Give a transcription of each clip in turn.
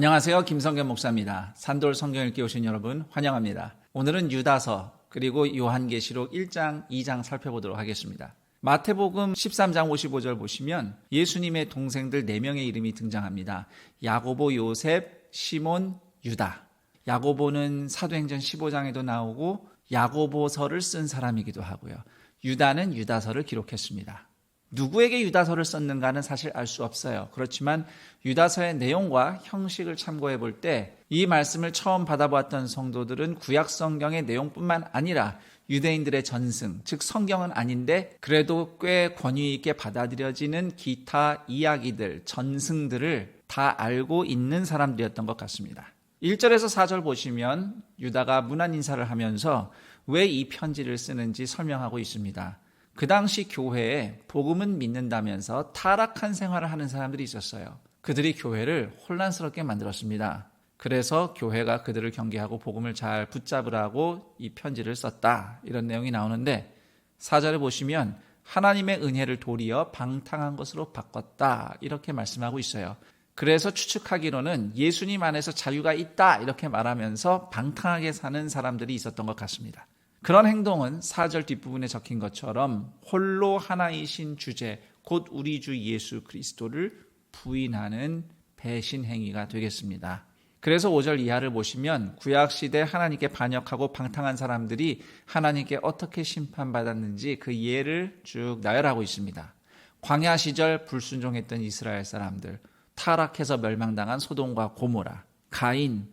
안녕하세요. 김성겸 목사입니다. 산돌 성경 읽기 오신 여러분 환영합니다. 오늘은 유다서 그리고 요한계시록 1장, 2장 살펴보도록 하겠습니다. 마태복음 13장 55절 보시면 예수님의 동생들 4명의 이름이 등장합니다. 야고보, 요셉, 시몬, 유다. 야고보는 사도행전 15장에도 나오고 야고보서를 쓴 사람이기도 하고요. 유다는 유다서를 기록했습니다. 누구에게 유다서를 썼는가는 사실 알 수 없어요. 그렇지만 유다서의 내용과 형식을 참고해 볼 때 이 말씀을 처음 받아보았던 성도들은 구약 성경의 내용뿐만 아니라 유대인들의 전승, 즉 성경은 아닌데 그래도 꽤 권위 있게 받아들여지는 기타 이야기들, 전승들을 다 알고 있는 사람들이었던 것 같습니다. 1절에서 4절 보시면 유다가 문안 인사를 하면서 왜 이 편지를 쓰는지 설명하고 있습니다. 그 당시 교회에 복음은 믿는다면서 타락한 생활을 하는 사람들이 있었어요. 그들이 교회를 혼란스럽게 만들었습니다. 그래서 교회가 그들을 경계하고 복음을 잘 붙잡으라고 이 편지를 썼다. 이런 내용이 나오는데 4절에 보시면 하나님의 은혜를 도리어 방탕한 것으로 바꿨다. 이렇게 말씀하고 있어요. 그래서 추측하기로는 예수님 안에서 자유가 있다. 이렇게 말하면서 방탕하게 사는 사람들이 있었던 것 같습니다. 그런 행동은 4절 뒷부분에 적힌 것처럼 홀로 하나이신 주제, 곧 우리 주 예수 그리스도를 부인하는 배신 행위가 되겠습니다. 그래서 5절 이하를 보시면 구약시대 하나님께 반역하고 방탕한 사람들이 하나님께 어떻게 심판받았는지 그 예를 쭉 나열하고 있습니다. 광야 시절 불순종했던 이스라엘 사람들, 타락해서 멸망당한 소돔과 고모라, 가인,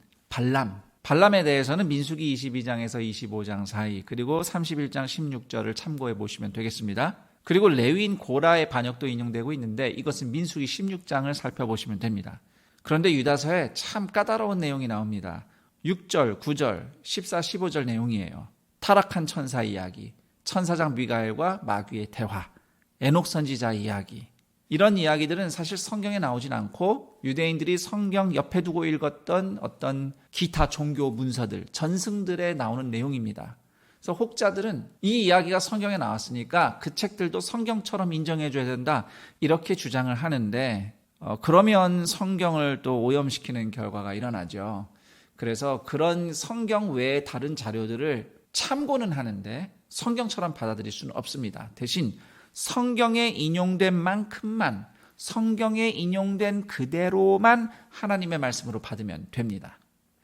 발람에 대해서는 민수기 22장에서 25장 사이 그리고 31장 16절을 참고해 보시면 되겠습니다. 그리고 레위인 고라의 반역도 인용되고 있는데 이것은 민수기 16장을 살펴보시면 됩니다. 그런데 유다서에 참 까다로운 내용이 나옵니다. 6절, 9절, 14, 15절 내용이에요. 타락한 천사 이야기, 천사장 미가엘과 마귀의 대화, 에녹 선지자 이야기. 이런 이야기들은 사실 성경에 나오진 않고 유대인들이 성경 옆에 두고 읽었던 어떤 기타 종교 문서들, 전승들에 나오는 내용입니다. 그래서 혹자들은 이 이야기가 성경에 나왔으니까 그 책들도 성경처럼 인정해줘야 된다 이렇게 주장을 하는데 그러면 성경을 또 오염시키는 결과가 일어나죠. 그래서 그런 성경 외의 다른 자료들을 참고는 하는데 성경처럼 받아들일 수는 없습니다. 대신 성경에 인용된 만큼만, 성경에 인용된 그대로만 하나님의 말씀으로 받으면 됩니다.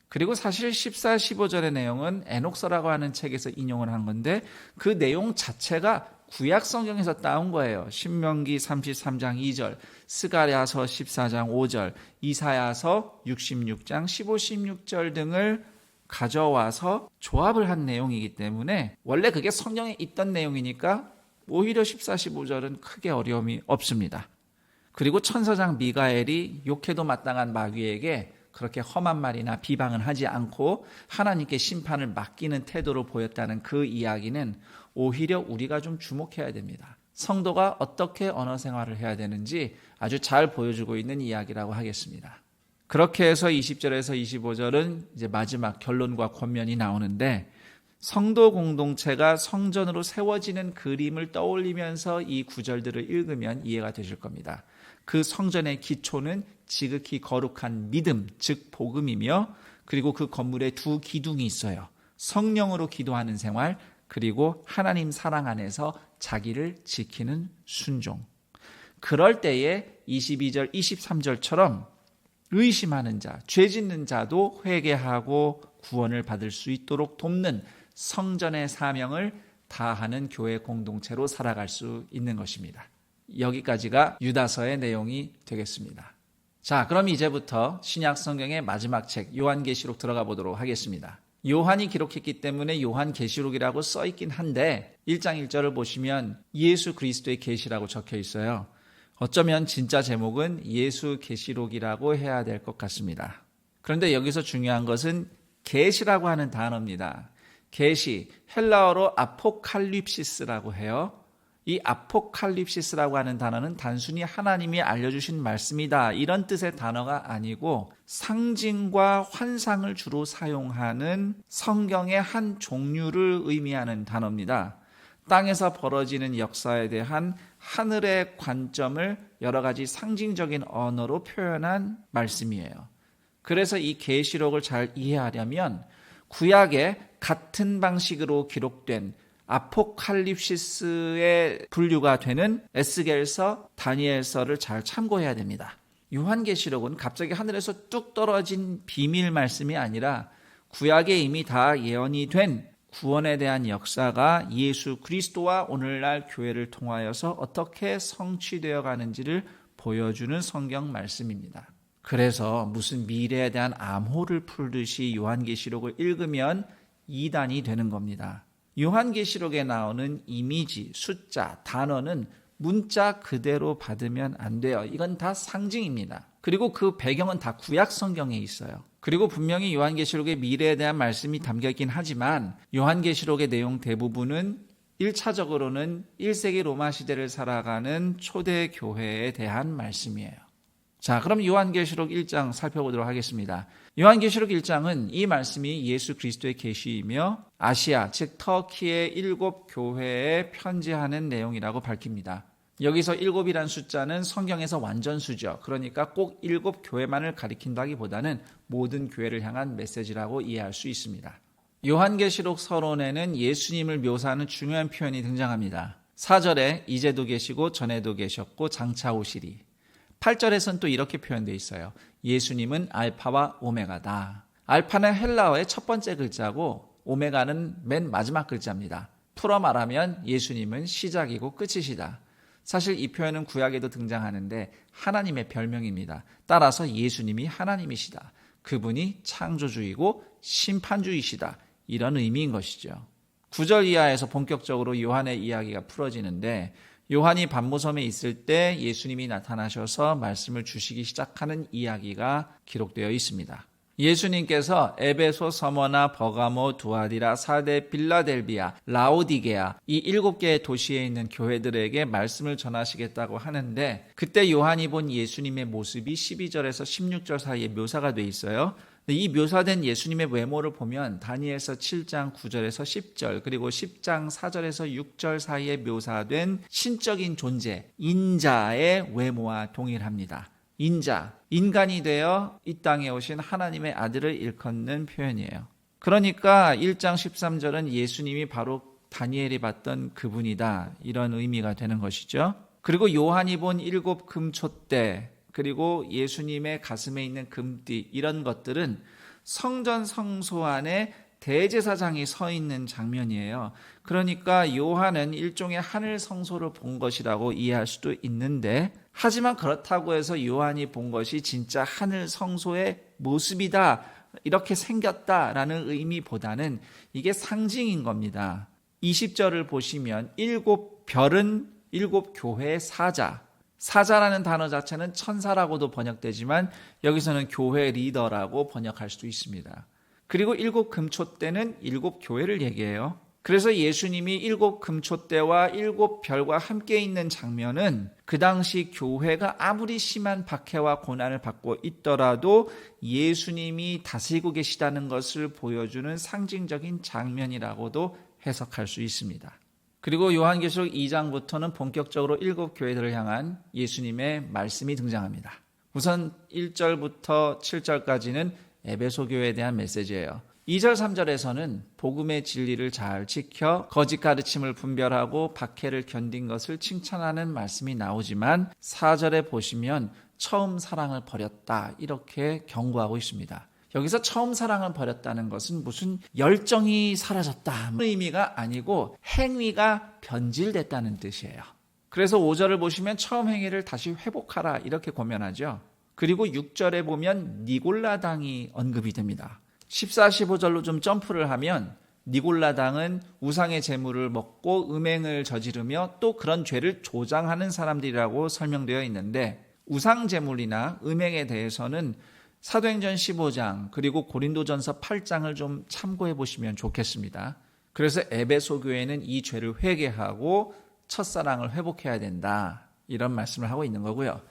그리고 사실 14, 15절의 내용은 에녹서라고 하는 책에서 인용을 한 건데 그 내용 자체가 구약 성경에서 따온 거예요. 신명기 33장 2절, 스가랴서 14장 5절, 이사야서 66장 15, 16절 등을 가져와서 조합을 한 내용이기 때문에 원래 그게 성경에 있던 내용이니까 오히려 14, 15절은 크게 어려움이 없습니다. 그리고 천사장 미가엘이 욕해도 마땅한 마귀에게 그렇게 험한 말이나 비방은 하지 않고 하나님께 심판을 맡기는 태도로 보였다는 그 이야기는 오히려 우리가 좀 주목해야 됩니다. 성도가 어떻게 언어 생활을 해야 되는지 아주 잘 보여주고 있는 이야기라고 하겠습니다. 그렇게 해서 20절에서 25절은 이제 마지막 결론과 권면이 나오는데 성도 공동체가 성전으로 세워지는 그림을 떠올리면서 이 구절들을 읽으면 이해가 되실 겁니다. 그 성전의 기초는 지극히 거룩한 믿음, 즉 복음이며 그리고 그 건물에 2 기둥이 있어요. 성령으로 기도하는 생활, 그리고 하나님 사랑 안에서 자기를 지키는 순종. 그럴 때에 22절, 23절처럼 의심하는 자, 죄 짓는 자도 회개하고 구원을 받을 수 있도록 돕는 성전의 사명을 다하는 교회 공동체로 살아갈 수 있는 것입니다. 여기까지가 유다서의 내용이 되겠습니다. 자, 그럼 이제부터 신약 성경의 마지막 책 요한계시록 들어가 보도록 하겠습니다. 요한이 기록했기 때문에 요한계시록이라고 써있긴 한데 1장 1절을 보시면 예수 그리스도의 계시라고 적혀 있어요. 어쩌면 진짜 제목은 예수 계시록이라고 해야 될 것 같습니다. 그런데 여기서 중요한 것은 계시라고 하는 단어입니다. 계시, 헬라어로 아포칼립시스라고 해요. 이 아포칼립시스라고 하는 단어는 단순히 하나님이 알려주신 말씀이다 이런 뜻의 단어가 아니고 상징과 환상을 주로 사용하는 성경의 한 종류를 의미하는 단어입니다. 땅에서 벌어지는 역사에 대한 하늘의 관점을 여러 가지 상징적인 언어로 표현한 말씀이에요. 그래서 이 계시록을 잘 이해하려면 구약에 같은 방식으로 기록된 아포칼립시스의 분류가 되는 에스겔서, 다니엘서를 잘 참고해야 됩니다. 요한계시록은 갑자기 하늘에서 뚝 떨어진 비밀 말씀이 아니라 구약에 이미 다 예언이 된 구원에 대한 역사가 예수 그리스도와 오늘날 교회를 통하여서 어떻게 성취되어 가는지를 보여주는 성경 말씀입니다. 그래서 무슨 미래에 대한 암호를 풀듯이 요한계시록을 읽으면 이단이 되는 겁니다. 요한계시록에 나오는 이미지, 숫자, 단어는 문자 그대로 받으면 안 돼요. 이건 다 상징입니다. 그리고 그 배경은 다 구약 성경에 있어요. 그리고 분명히 요한계시록에 미래에 대한 말씀이 담겨 있긴 하지만 요한계시록의 내용 대부분은 1차적으로는 1세기 로마 시대를 살아가는 초대 교회에 대한 말씀이에요. 자, 그럼 요한계시록 1장 살펴보도록 하겠습니다. 요한계시록 1장은 이 말씀이 예수 그리스도의 계시이며 아시아, 즉 터키의 7 교회에 편지하는 내용이라고 밝힙니다. 여기서 7이란 숫자는 성경에서 완전수죠. 그러니까 꼭 7 교회만을 가리킨다기보다는 모든 교회를 향한 메시지라고 이해할 수 있습니다. 요한계시록 서론에는 예수님을 묘사하는 중요한 표현이 등장합니다. 4절에 이제도 계시고 전에도 계셨고 장차 오시리. 8절에서는 또 이렇게 표현되어 있어요. 예수님은 알파와 오메가다. 알파는 헬라어의 첫 번째 글자고 오메가는 맨 마지막 글자입니다. 풀어 말하면 예수님은 시작이고 끝이시다. 사실 이 표현은 구약에도 등장하는데 하나님의 별명입니다. 따라서 예수님이 하나님이시다. 그분이 창조주이고 심판주이시다. 이런 의미인 것이죠. 9절 이하에서 본격적으로 요한의 이야기가 풀어지는데 요한이 반모섬에 있을 때 예수님이 나타나셔서 말씀을 주시기 시작하는 이야기가 기록되어 있습니다. 예수님께서 에베소, 서머나, 버가모, 두아디라, 사데, 빌라델비아, 라오디게아 이 7개의 도시에 있는 교회들에게 말씀을 전하시겠다고 하는데 그때 요한이 본 예수님의 모습이 12절에서 16절 사이에 묘사가 돼 있어요. 이 묘사된 예수님의 외모를 보면 다니엘서 7장 9절에서 10절 그리고 10장 4절에서 6절 사이에 묘사된 신적인 존재, 인자의 외모와 동일합니다. 인자, 인간이 되어 이 땅에 오신 하나님의 아들을 일컫는 표현이에요. 그러니까 1장 13절은 예수님이 바로 다니엘이 봤던 그분이다. 이런 의미가 되는 것이죠. 그리고 요한이 본 7 금촛대 그리고 예수님의 가슴에 있는 금띠 이런 것들은 성전 성소 안에 대제사장이 서 있는 장면이에요. 그러니까 요한은 일종의 하늘 성소를 본 것이라고 이해할 수도 있는데 하지만 그렇다고 해서 요한이 본 것이 진짜 하늘 성소의 모습이다 이렇게 생겼다라는 의미보다는 이게 상징인 겁니다. 20절을 보시면 7 별은 7 교회의 사자라는 단어 자체는 천사라고도 번역되지만 여기서는 교회 리더라고 번역할 수도 있습니다. 그리고 7 금촛대는 7 교회를 얘기해요. 그래서 예수님이 7 금촛대와 7 별과 함께 있는 장면은 그 당시 교회가 아무리 심한 박해와 고난을 받고 있더라도 예수님이 다스리고 계시다는 것을 보여주는 상징적인 장면이라고도 해석할 수 있습니다. 그리고 요한계시록 2장부터는 본격적으로 7 교회들을 향한 예수님의 말씀이 등장합니다. 우선 1절부터 7절까지는 에베소 교회에 대한 메시지예요. 2절 3절에서는 복음의 진리를 잘 지켜 거짓 가르침을 분별하고 박해를 견딘 것을 칭찬하는 말씀이 나오지만 4절에 보시면 처음 사랑을 버렸다 이렇게 경고하고 있습니다. 여기서 처음 사랑을 버렸다는 것은 무슨 열정이 사라졌다 의미가 아니고 행위가 변질됐다는 뜻이에요. 그래서 5절을 보시면 처음 행위를 다시 회복하라 이렇게 권면하죠. 그리고 6절에 보면 니골라당이 언급이 됩니다. 14, 15절로 좀 점프를 하면 니골라당은 우상의 제물을 먹고 음행을 저지르며 또 그런 죄를 조장하는 사람들이라고 설명되어 있는데 우상 제물이나 음행에 대해서는 사도행전 15장 그리고 고린도전서 8장을 좀 참고해 보시면 좋겠습니다. 그래서 에베소 교회는 이 죄를 회개하고 첫사랑을 회복해야 된다 이런 말씀을 하고 있는 거고요.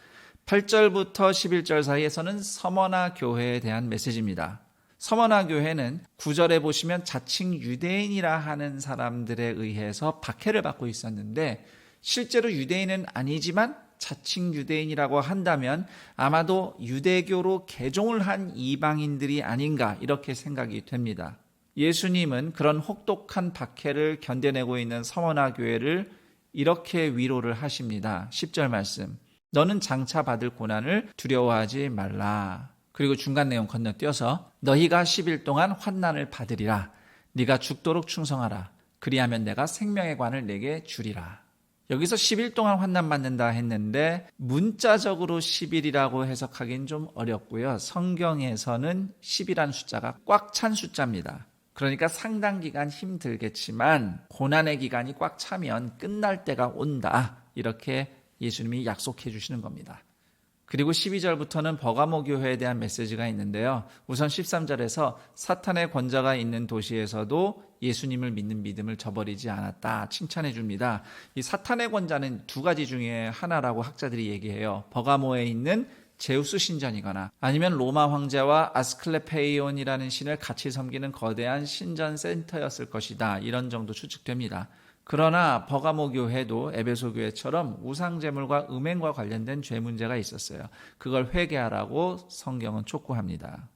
8절부터 11절 사이에서는 서머나 교회에 대한 메시지입니다. 서머나 교회는 9절에 보시면 자칭 유대인이라 하는 사람들에 의해서 박해를 받고 있었는데 실제로 유대인은 아니지만 자칭 유대인이라고 한다면 아마도 유대교로 개종을 한 이방인들이 아닌가 이렇게 생각이 됩니다. 예수님은 그런 혹독한 박해를 견뎌내고 있는 서머나 교회를 이렇게 위로를 하십니다. 10절 말씀. 너는 장차 받을 고난을 두려워하지 말라. 그리고 중간 내용 건너뛰어서 너희가 10일 동안 환난을 받으리라. 네가 죽도록 충성하라. 그리하면 내가 생명의 관을 내게 주리라. 여기서 10일 동안 환난 받는다 했는데 문자적으로 10일이라고 해석하기는 좀 어렵고요. 성경에서는 10이라는 숫자가 꽉 찬 숫자입니다. 그러니까 상당 기간 힘들겠지만 고난의 기간이 꽉 차면 끝날 때가 온다. 이렇게 예수님이 약속해 주시는 겁니다. 그리고 12절부터는 버가모 교회에 대한 메시지가 있는데요. 우선 13절에서 사탄의 권자가 있는 도시에서도 예수님을 믿는 믿음을 저버리지 않았다 칭찬해 줍니다. 이 사탄의 권자는 두 가지 중에 하나라고 학자들이 얘기해요. 버가모에 있는 제우스 신전이거나 아니면 로마 황제와 아스클레페이온이라는 신을 같이 섬기는 거대한 신전 센터였을 것이다. 이런 정도 추측됩니다. 그러나 버가모 교회도 에베소 교회처럼 우상제물과 음행과 관련된 죄 문제가 있었어요. 그걸 회개하라고 성경은 촉구합니다.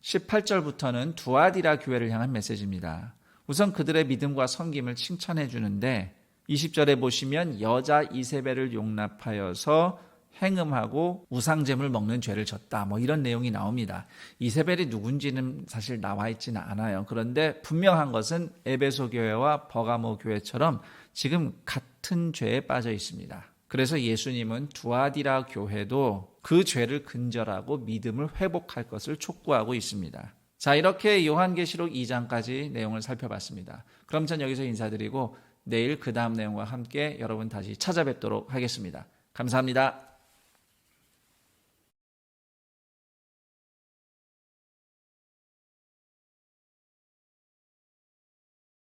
18절부터는 두아디라 교회를 향한 메시지입니다. 우선 그들의 믿음과 섬김을 칭찬해 주는데 20절에 보시면 여자 이세벨을 용납하여서 행음하고 우상제물 먹는 죄를 졌다. 이런 내용이 나옵니다. 이세벨이 누군지는 사실 나와 있지는 않아요. 그런데 분명한 것은 에베소 교회와 버가모 교회처럼 지금 같은 죄에 빠져 있습니다. 그래서 예수님은 두아디라 교회도 그 죄를 근절하고 믿음을 회복할 것을 촉구하고 있습니다. 자, 이렇게 요한계시록 2장까지 내용을 살펴봤습니다. 그럼 전 여기서 인사드리고 내일 그 다음 내용과 함께 여러분 다시 찾아뵙도록 하겠습니다. 감사합니다.